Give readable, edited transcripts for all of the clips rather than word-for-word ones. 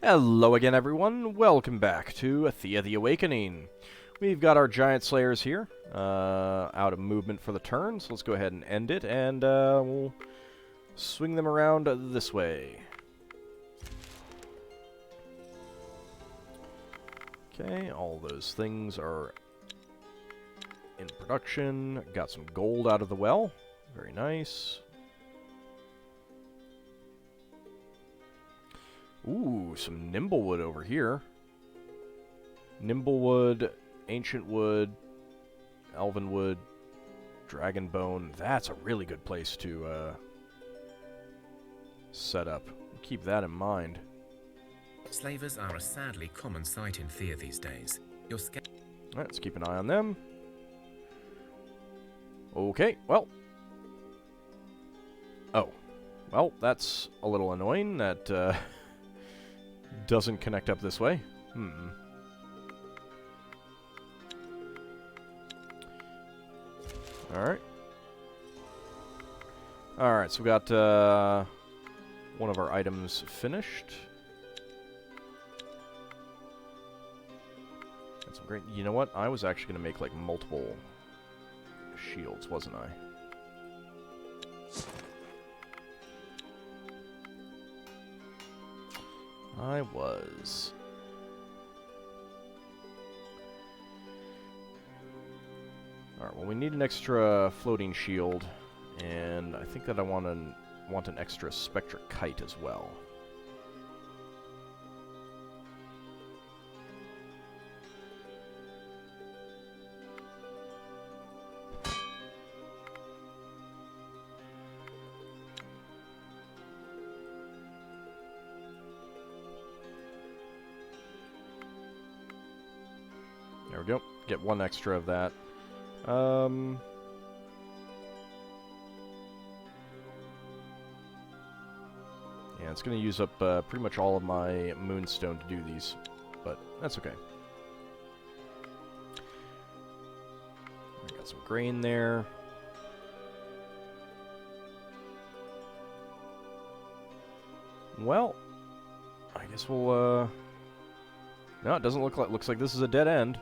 Hello again, everyone. Welcome back to Thea the Awakening. We've got our giant slayers here, out of movement for the turn, so let's go ahead and end it, and we'll swing them around this way. Okay, all those things are in production. Got some gold out of the well. Very nice. Ooh, some nimblewood over here. Nimblewood, ancient wood, elven wood, dragon bone. That's a really good place to set up. Keep that in mind. Slavers are a sadly common sight in Thea these days. Alright, let's keep an eye on them. Okay, well. Oh. Well, that's a little annoying. That, doesn't connect up this way. Alright. Alright, so we got one of our items finished. That's some great. You know what? I was actually going to make like multiple shields, wasn't I? I was. Alright, well we need an extra floating shield, and I think that I want an extra Spectre Kite as well. There we go. Get one extra of that. Yeah, it's going to use up pretty much all of my moonstone to do these, but that's okay. I got some grain there. Well, I guess we'll, no, it doesn't look like, looks like this is a dead end.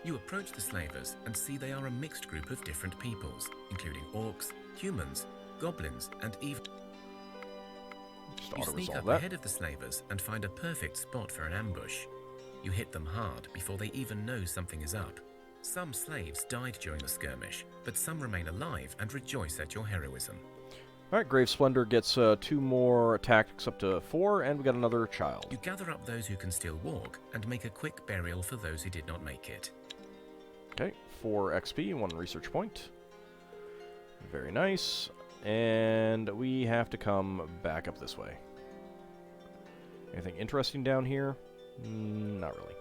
You approach the slavers and see they are a mixed group of different peoples, including orcs, humans, goblins, and even... You sneak up ahead of the slavers and find a perfect spot for an ambush. You hit them hard before they even know something is up. Some slaves died during the skirmish, but some remain alive and rejoice at your heroism. Alright, Grave Splendor gets 2 more attacks up to 4, and we got another child. You gather up those who can still walk and make a quick burial for those who did not make it. Okay, 4 XP, 1 research point. Very nice. And we have to come back up this way. Anything interesting down here? Not really.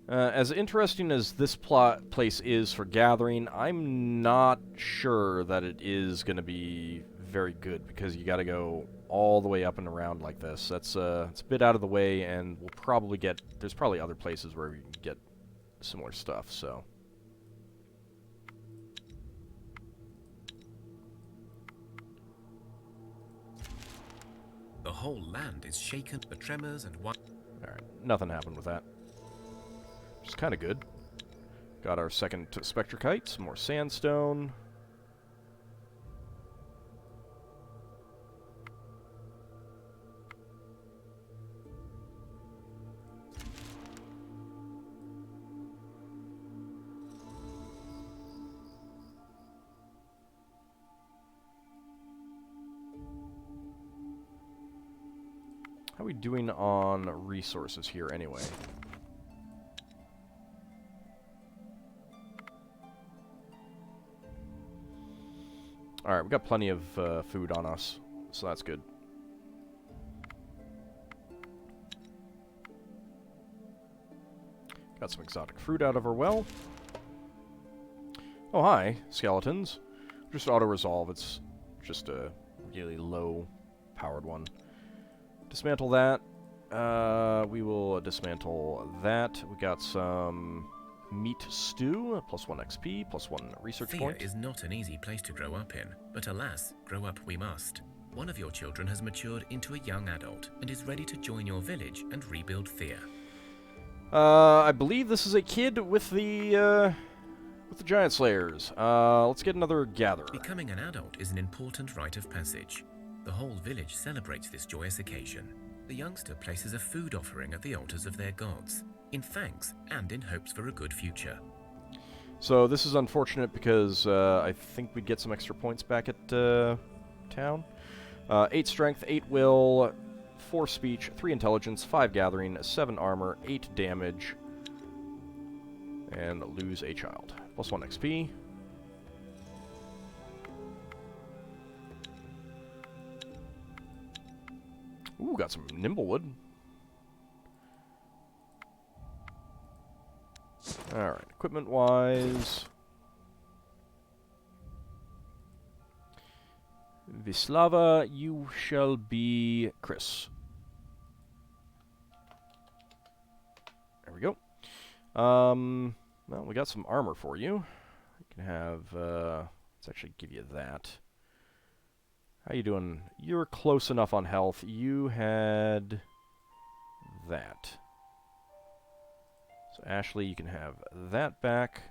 As interesting as this place is for gathering, I'm not sure that it is going to be very good, because you got to go all the way up and around like this. That's it's a bit out of the way, and we'll probably get... There's probably other places where we can get similar stuff, so... The whole land is shaken, the tremors and one... Alright, nothing happened with that. Which is kind of good. Got our second Spectre Kite, some more sandstone. How are we doing on resources here anyway? Alright, we've got plenty of food on us, so that's good. Got some exotic fruit out of our well. Oh, hi, skeletons. Just auto-resolve. It's just a really low-powered one. Dismantle that. We will dismantle that. We got some meat stew, +1 XP, +1 research Thea point. is not an easy place to grow up in, but alas, grow up we must. One of your children has matured into a young adult and is ready to join your village and rebuild Thea. I believe this is a kid with the giant slayers. Let's get another gatherer. Becoming an adult is an important rite of passage. The whole village celebrates this joyous occasion. The youngster places a food offering at the altars of their gods, in thanks and in hopes for a good future. So this is unfortunate because I think we'd get some extra points back at town. 8 strength, 8 will, 4 speech, 3 intelligence, 5 gathering, 7 armor, 8 damage, and lose a child. +1 XP. Ooh, got some nimblewood. Alright, equipment-wise. Vislava, you shall be Chris. There we go. Well, we got some armor for you. You can have, let's actually give you that. How you doing? You're close enough on health. You had that. So Ashley, you can have that back.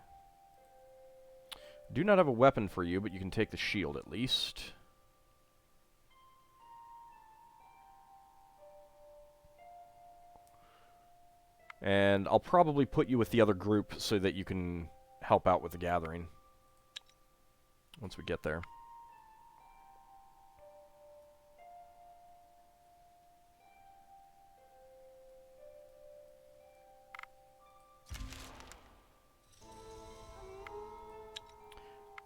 Do not have a weapon for you, but you can take the shield at least. And I'll probably put you with the other group so that you can help out with the gathering once we get there.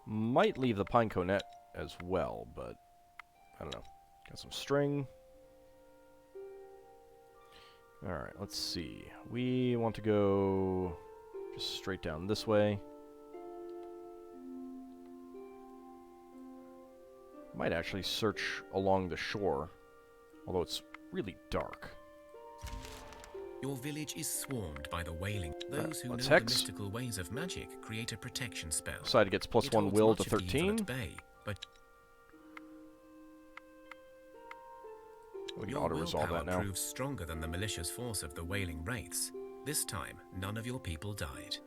Might leave the pineco net as well, but I don't know. Got some string. Alright, let's see. We want to go just straight down this way. Might actually search along the shore, although it's really dark. Your village is swarmed by the wailing. Those who know let's the hex. mystical ways of magic create a protection spell. Side gets +1 will to 13. We can auto-resolve that now. Proves stronger than the malicious force of the wailing wraiths. This time, none of your people died.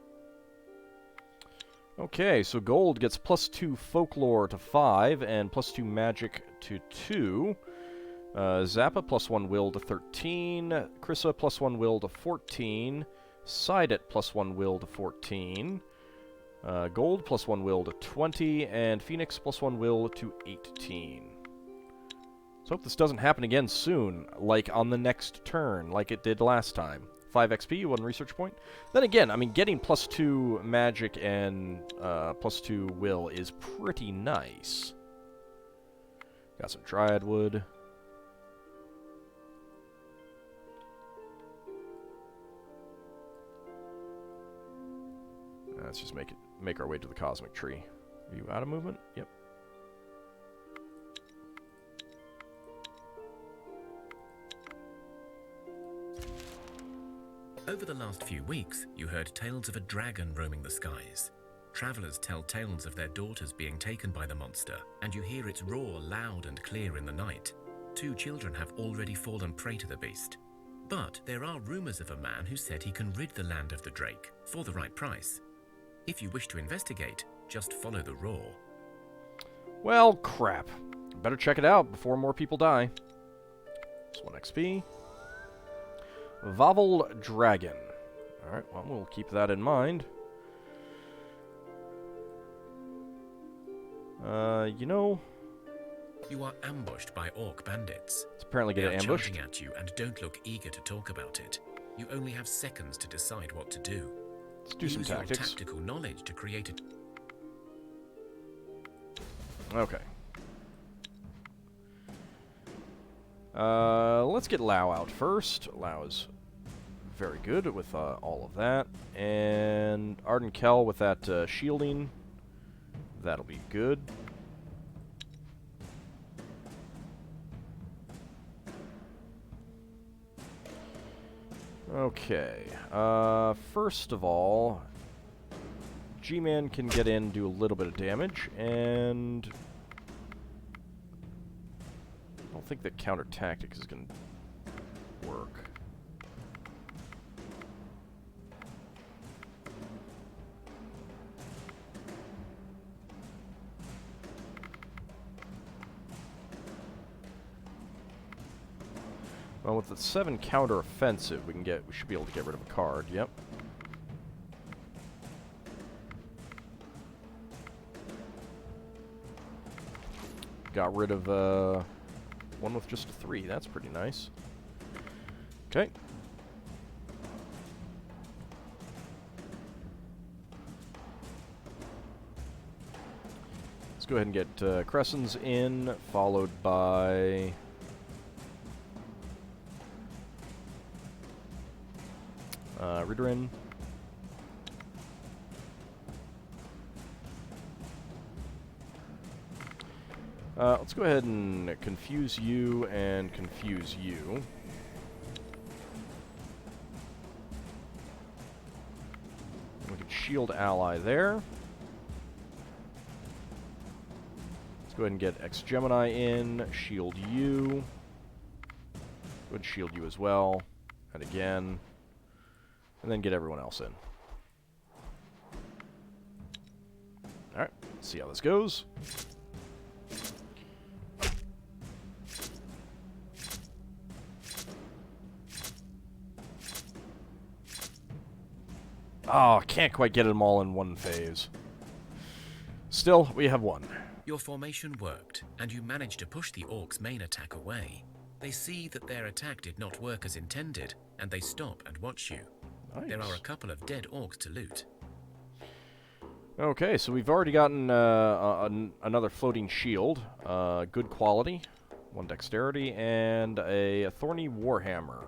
Okay, so gold gets +2 folklore to 5 and +2 magic to 2. Zappa +1 will to 13. Krissa +1 will to 14. Sidet +1 will to 14. Gold +1 will to 20. And Phoenix +1 will to 18. So hope this doesn't happen again soon, like on the next turn, like it did last time. 5 XP, 1 research point. Then again, I mean, getting +2 magic and +2 will is pretty nice. Got some dryad wood. Let's just make our way to the cosmic tree. Are you out of movement? Yep. Over the last few weeks, you heard tales of a dragon roaming the skies. Travelers tell tales of their daughters being taken by the monster, and you hear its roar loud and clear in the night. 2 children have already fallen prey to the beast. But there are rumors of a man who said he can rid the land of the drake for the right price. If you wish to investigate, just follow the roar. Well, crap. Better check it out before more people die. Just 1 XP. AuldDragon. Alright, well, we'll keep that in mind. You know... You are ambushed by orc bandits. It's apparently getting ambushed. They are charging at you and don't look eager to talk about it. You only have seconds to decide what to do. Let's do some tactics. Use your tactical knowledge to create it. Okay. Let's get Lao out first. Lao is very good with all of that. And Arden Kell with that shielding. That'll be good. Okay. First of all, G-Man can get in, do a little bit of damage, and I don't think that counter tactics is going to work. Well, with the 7 counter offensive, we should be able to get rid of a card. Yep. Got rid of one with just a 3. That's pretty nice. Okay. Let's go ahead and get Crescents in, followed by Ridrin. Let's go ahead and confuse you and confuse you. We can shield ally there. Let's go ahead and get X-Gemini in, shield you. Go ahead and shield you as well. And again. And then get everyone else in. Alright, let's see how this goes. Oh, can't quite get them all in one phase. Still, we have one. Your formation worked, and you managed to push the Orcs' main attack away. They see that their attack did not work as intended, and they stop and watch you. Nice. There are a couple of dead Orcs to loot. Okay, so we've already gotten another floating shield. Good quality, 1 dexterity, and a thorny warhammer.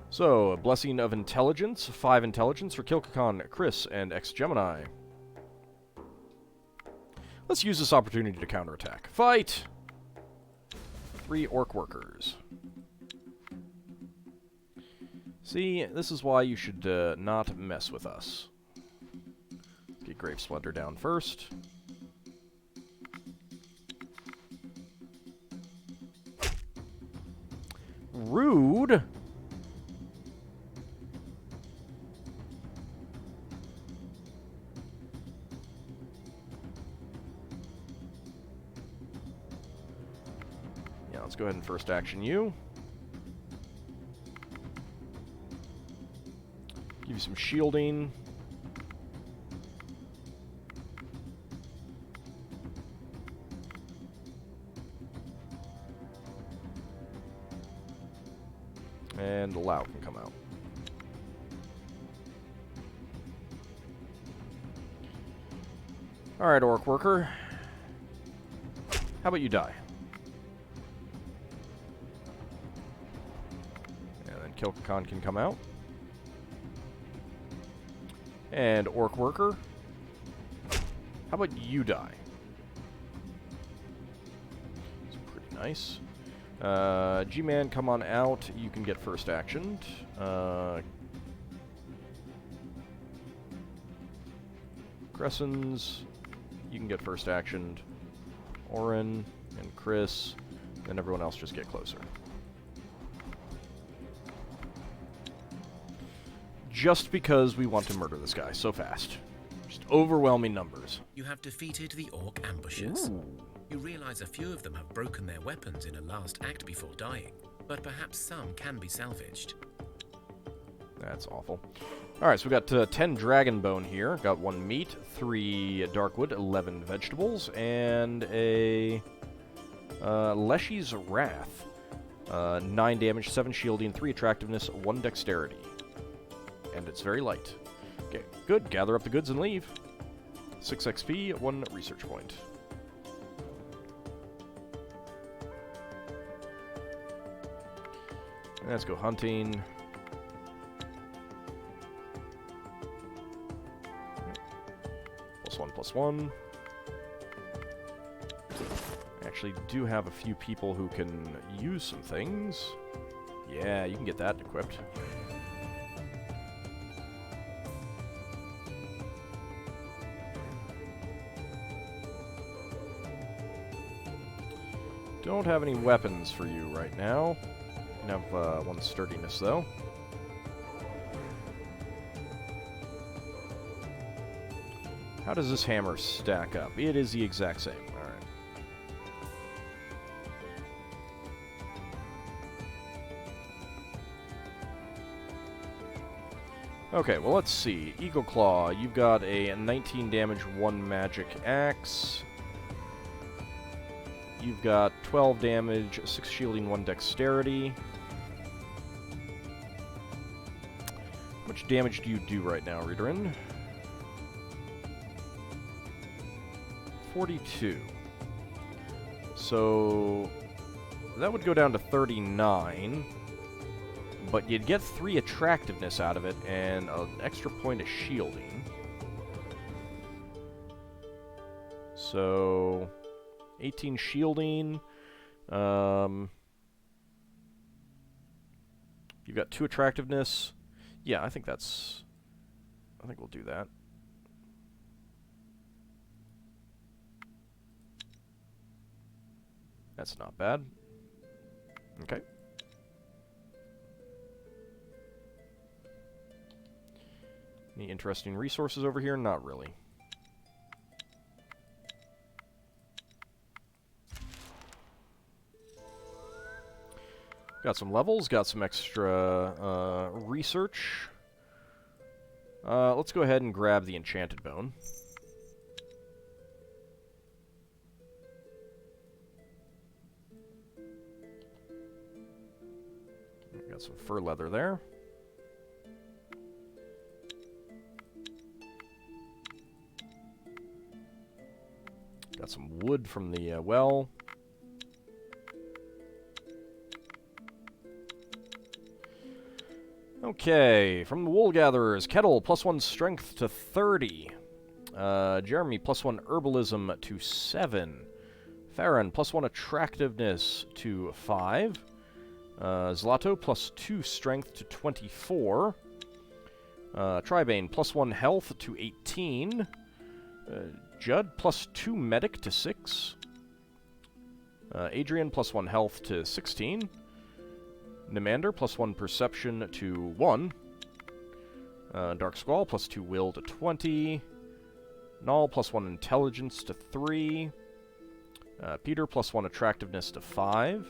So, a Blessing of Intelligence, 5 intelligence for Kilkakon, Chris, and X-Gemini. Let's use this opportunity to counterattack. Fight! 3 Orc workers. See, this is why you should not mess with us. Get Grave Splinter down first. Rude! Yeah, let's go ahead and first action you. Give you some shielding. And Lao can come out. Alright, Orc Worker. How about you die? And then Kilkakon can come out. And Orc Worker. How about you die? It's pretty nice. G-Man, come on out. You can get first actioned. Cressons, you can get first actioned. Orin and Chris, and everyone else just get closer. Just because we want to murder this guy so fast. Just overwhelming numbers. You have defeated the Orc ambushes. Ooh. You realize a few of them have broken their weapons in a last act before dying, but perhaps some can be salvaged. That's awful. Alright, so we got 10 dragon bone here. Got 1 meat, 3 darkwood, 11 vegetables, and a Leshy's Wrath. 9 damage, 7 shielding, 3 attractiveness, 1 dexterity. And it's very light. Okay, good. Gather up the goods and leave. 6 XP, 1 research point. And let's go hunting. +1/+1. I actually do have a few people who can use some things. Yeah, you can get that equipped. Don't have any weapons for you right now. You can have one sturdiness, though. How does this hammer stack up? It is the exact same. Alright. Okay, well, let's see. Eagle Claw, you've got a 19 damage, 1 magic axe. You've got 12 damage, 6 shielding, 1 dexterity. How much damage do you do right now, Readerin? 42. So that would go down to 39, but you'd get 3 attractiveness out of it and an extra point of shielding. So 18 shielding. You've got 2 attractiveness. Yeah, I think we'll do that. That's not bad. Okay. Any interesting resources over here? Not really. Got some levels, got some extra research. Let's go ahead and grab the enchanted bone. Got some fur leather there. Got some wood from the well. Okay, from the Wool Gatherers, Kettle, +1 strength to 30. Jeremy, +1 herbalism to 7. Farron, +1 attractiveness to 5. Zlato, +2 strength to 24. Tribane, +1 health to 18. Judd, +2 medic to 6. Adrian, +1 health to 16. Nimander, +1 perception to 1. Dark Squall, +2 will to 20. Null, +1 intelligence to 3. Peter, +1 attractiveness to 5.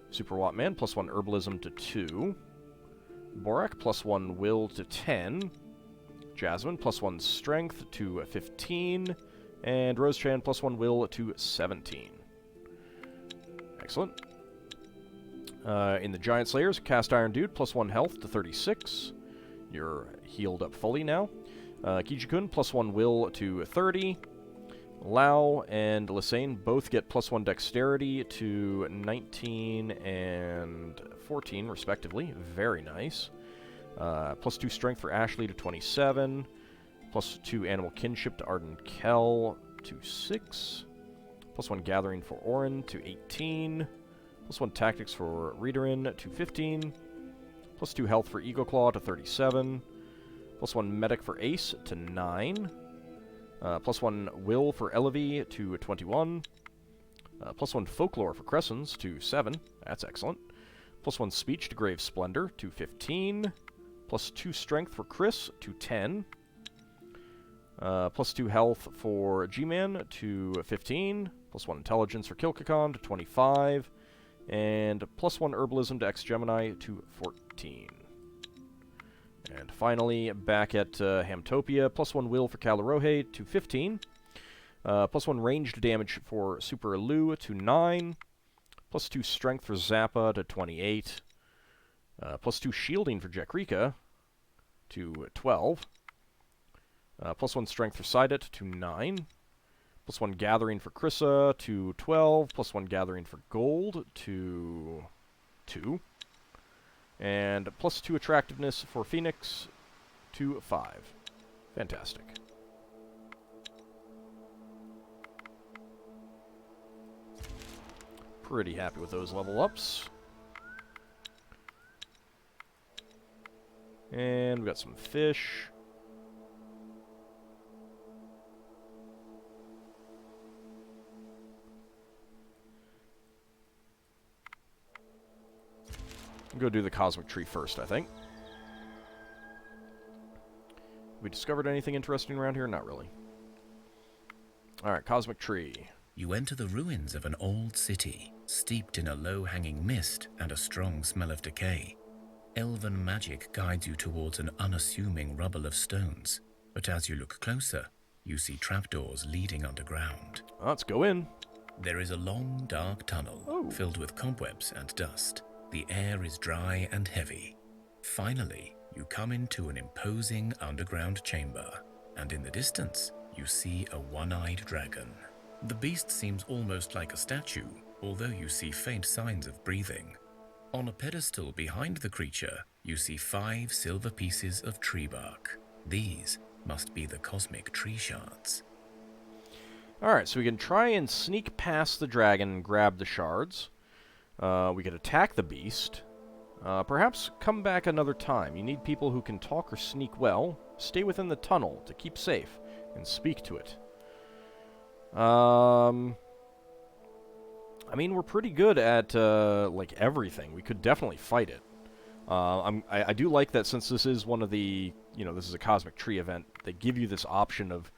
Super Wattman, +1 herbalism to 2. Borak, +1 will to 10. Jasmine, +1 strength to 15. And Rosechan, +1 will to 17. Excellent. In the Giant Slayers, Cast Iron Dude, +1 health to 36. You're healed up fully now. Kijikun, +1 will to 30. Lao and Lisane both get +1 dexterity to 19 and 14, respectively. Very nice. +2 strength for Ashley to 27. +2 animal kinship to Arden Kell to 6. +1 gathering for Orin to 18. +1 tactics for Readerin to 15. +2 health for Eagle Claw to 37. +1 medic for Ace to 9. +1 will for Elevie to 21. +1 folklore for Cressons to 7. That's excellent. +1 speech to Grave Splendor to 15. +2 strength for Chris to 10. +2 health for G-Man to 15. +1 intelligence for Kilkakon to 25. And +1 herbalism to X-Gemini to 14. And finally, back at Hamtopia, +1 will for Calarohe to 15. +1 ranged damage for Super Lu to 9. +2 strength for Zappa to 28. +2 shielding for Jakrika to 12. +1 strength for Sidet to 9. +1 gathering for Krissa to 12. +1 gathering for Gold to 2. And +2 attractiveness for Phoenix to 5. Fantastic. Pretty happy with those level ups. And we got some fish. Go do the cosmic tree first, I think. We discovered anything interesting around here? Not really. Alright, cosmic tree. You enter the ruins of an old city, steeped in a low-hanging mist and a strong smell of decay. Elven magic guides you towards an unassuming rubble of stones, but as you look closer, you see trapdoors leading underground. Let's go in. There is a long, dark tunnel filled with cobwebs and dust. The air is dry and heavy. Finally, you come into an imposing underground chamber, and in the distance, you see a one-eyed dragon. The beast seems almost like a statue, although you see faint signs of breathing. On a pedestal behind the creature, you see 5 silver pieces of tree bark. These must be the cosmic tree shards. Alright, so we can try and sneak past the dragon and grab the shards. We could attack the beast. Perhaps come back another time. You need people who can talk or sneak well. Stay within the tunnel to keep safe, and speak to it. I mean, we're pretty good at, like, everything. We could definitely fight it. I do like that since this is one of the, you know, this is a cosmic tree event, they give you this option of,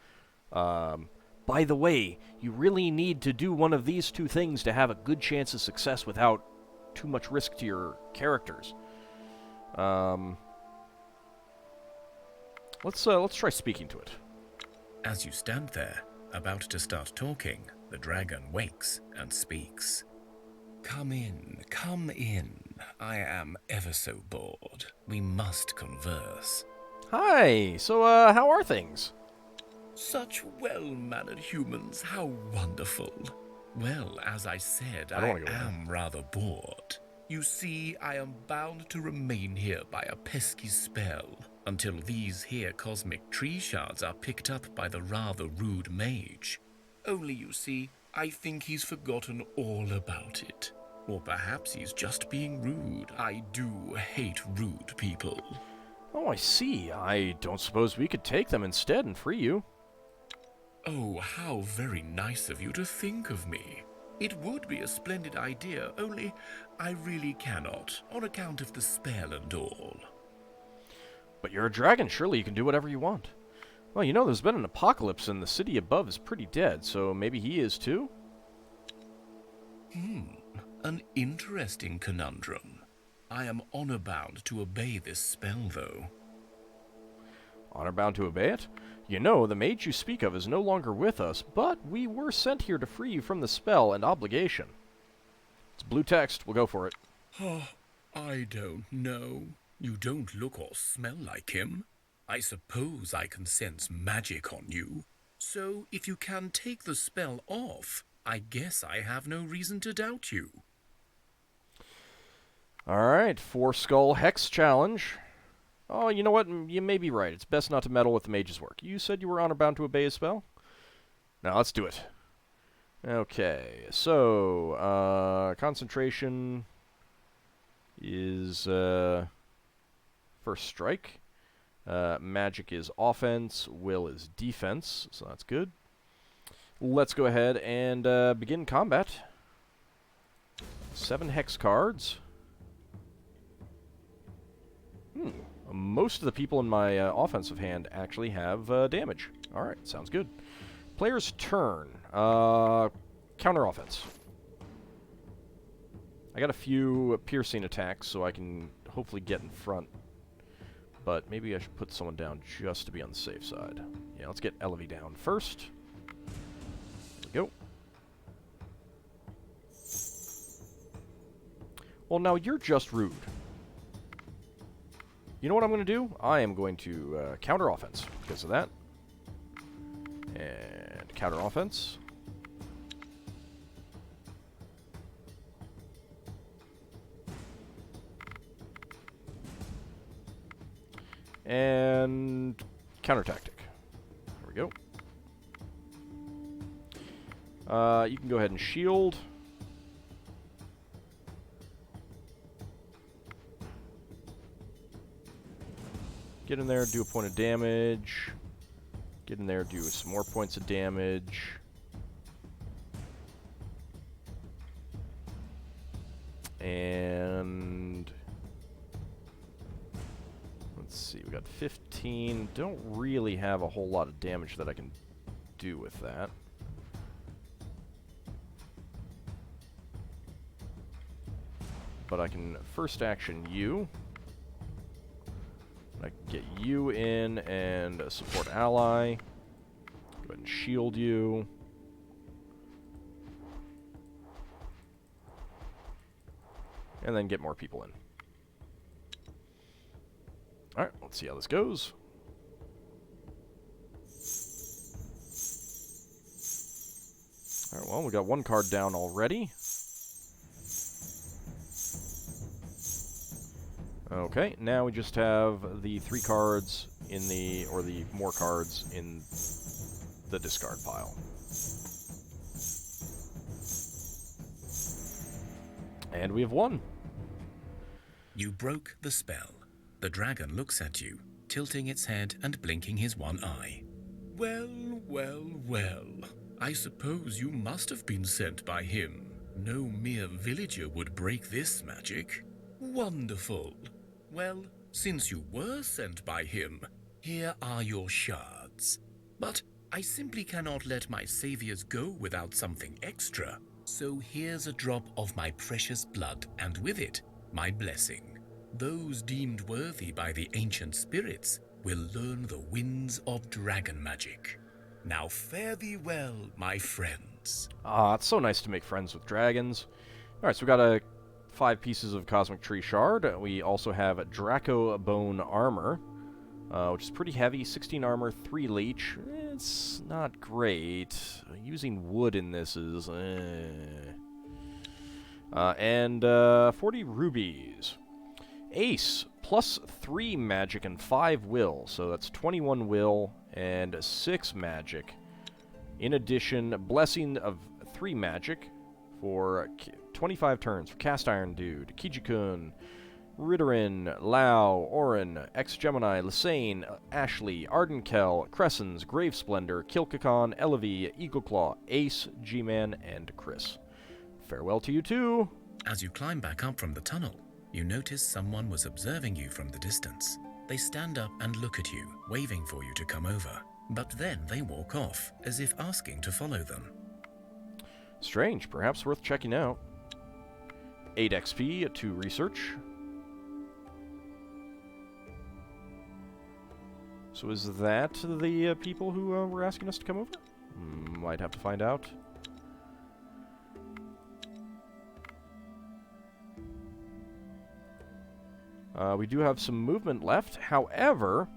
by the way, you really need to do one of these 2 things to have a good chance of success without too much risk to your characters. Let's try speaking to it. As you stand there, about to start talking, the dragon wakes and speaks. Come in, come in. I am ever so bored. We must converse. Hi, so, how are things? Such well-mannered humans, how wonderful. Well, as I said, I am rather bored. You see, I am bound to remain here by a pesky spell, until these here cosmic tree shards are picked up by the rather rude mage. Only, you see, I think he's forgotten all about it. Or perhaps he's just being rude. I do hate rude people. Oh, I see. I don't suppose we could take them instead and free you. Oh, how very nice of you to think of me. It would be a splendid idea, only I really cannot, on account of the spell and all. But you're a dragon, surely you can do whatever you want. Well, you know, there's been an apocalypse and the city above is pretty dead, so maybe he is too? An interesting conundrum. I am honor-bound to obey this spell, though. Honor-bound to obey it? You know, the mage you speak of is no longer with us, but we were sent here to free you from the spell and obligation. It's blue text. We'll go for it. I don't know. You don't look or smell like him. I suppose I can sense magic on you. So, if you can take the spell off, I guess I have no reason to doubt you. Alright, 4-skull hex challenge. Oh, you know what? You may be right. It's best not to meddle with the mage's work. You said you were honor-bound to obey his spell? Now, let's do it. Okay, so, concentration is, first strike. Magic is offense. Will is defense, so that's good. Let's go ahead and begin combat. 7 hex cards. Most of the people in my offensive hand actually have damage. Alright, sounds good. Player's turn. Counter offense. I got a few piercing attacks, so I can hopefully get in front. But maybe I should put someone down just to be on the safe side. Yeah, let's get Elevy down first. There we go. Well, now you're just rude. You know what I'm going to do? I am going to counter offense because of that. And counter offense. And counter tactic. There we go. You can go ahead and shield. Get in there, do a point of damage. Get in there, do some more points of damage. And let's see, we got 15. Don't really have a whole lot of damage that I can do with that. But I can first action you. I can get you in and a support ally. Go ahead and shield you. And then get more people in. Alright, let's see how this goes. Alright, well, we got one card down already. Okay, now we just have the 3 cards in the, or the more cards in the discard pile. And we have won. You broke the spell. The dragon looks at you, tilting its head and blinking his one eye. Well, well, well. I suppose you must have been sent by him. No mere villager would break this magic. Wonderful. Well, since you were sent by him, here are your shards. But I simply cannot let my saviors go without something extra. So here's a drop of my precious blood, and with it, my blessing. Those deemed worthy by the ancient spirits will learn the winds of dragon magic. Now fare thee well, my friends. Ah, it's so nice to make friends with dragons. Alright, so we got 5 pieces of Cosmic Tree Shard. We also have Draco Bone Armor, which is pretty heavy. 16 armor, 3 leech. It's not great. Using wood in this is... and 40 rubies. Ace, plus 3 magic and 5 will. So that's 21 will and 6 magic. In addition, Blessing of 3 magic for 25 turns for Cast Iron Dude, Kijikun, Ritterin, Lao, Orin, Ex-Gemini, Lysane, Ashley, Ardenkel, Cressens, Grave Splendor, Kilkakon, Elevie, Eagleclaw, Ace, G-Man, and Chris. Farewell to you too! As you climb back up from the tunnel, you notice someone was observing you from the distance. They stand up and look at you, waving for you to come over. But then they walk off, as if asking to follow them. Strange, perhaps worth checking out. 8 XP to research. So is that the people who were asking us to come over? Might have to find out. We do have some movement left. However,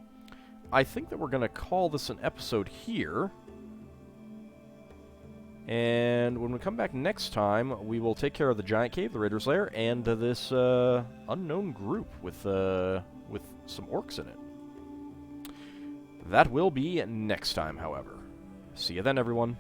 I think that we're going to call this an episode here. And when we come back next time, we will take care of the Giant Cave, the Raider's Lair, and this unknown group with some orcs in it. That will be next time, however. See you then, everyone.